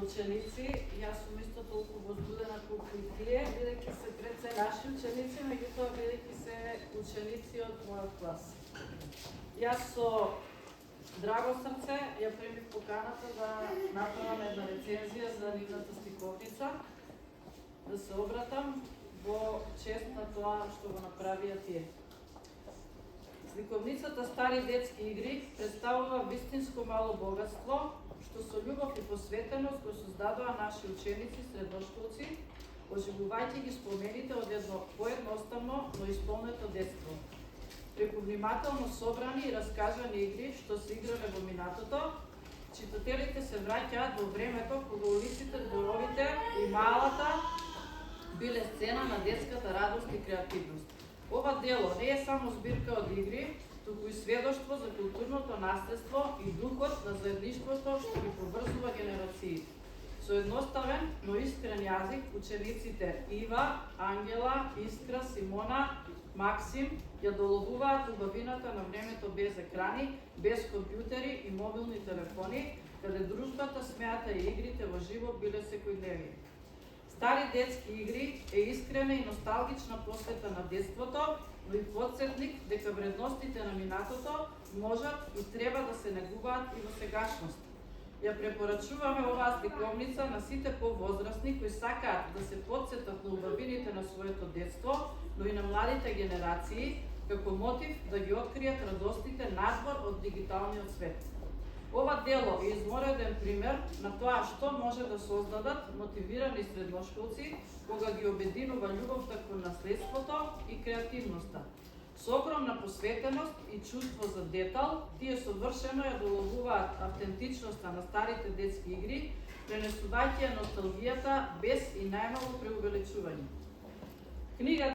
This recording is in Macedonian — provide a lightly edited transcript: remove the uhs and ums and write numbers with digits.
ученици, јас сум исто толку возбудена колку и тие, бидејќи се пред се наши ученици, меѓутоа бидејќи се ученици од мојот клас. Јас со драго срце ја примив поканата да направам една рецензија за нивната стиковница, да се обратам во чест на тоа што го направија тие. Сликовницата Стари детски игри представува вистинско мало богатство, што со љубов и посветеност го создадоа наши ученици, средношколци, оживувајќи ги спомените од едно поедноставно, но исполнето детство. Преку внимателно собрани и раскажани игри што се играле во минатото, читателите се враќаат во времето кога улиците, дворовите и малата биле сцена на детската радост и креативност. Ова дело не е само збирка од игри, туку и сведоштво за културното наследство и духот на заедништвото што ги поврзува генерациите. Со едноставен, но искрен јазик, учениците Ива, Ангела, Искра, Симона, Максим ја доловуваат убавината на времето без екрани, без компјутери и мобилни телефони, каде дружбата, смеата и игрите во живо биле секојдневни. Стари детски игри е искрена и носталгична посвета на детството, но и потсетник дека вредностите на минатото можат и треба да се негуваат и во сегашност. Ја препорачуваме оваа сликовница на сите повозрастни кои сакаат да се потсетат на убавините на своето детство, но и на младите генерации, како мотив да ги откријат радостите надвор од дигиталниот свет. Ова дело е измореден пример на тоа што може да создадат мотивирани средношколци кога ги обединува љубовта кон наследството и креативноста. Со огромна посветеност и чувство за детал, тие совршено ја доловуваат автентичноста на старите детски игри, пренесувајќи ја носталгијата без и најмало преувеличување. Книгата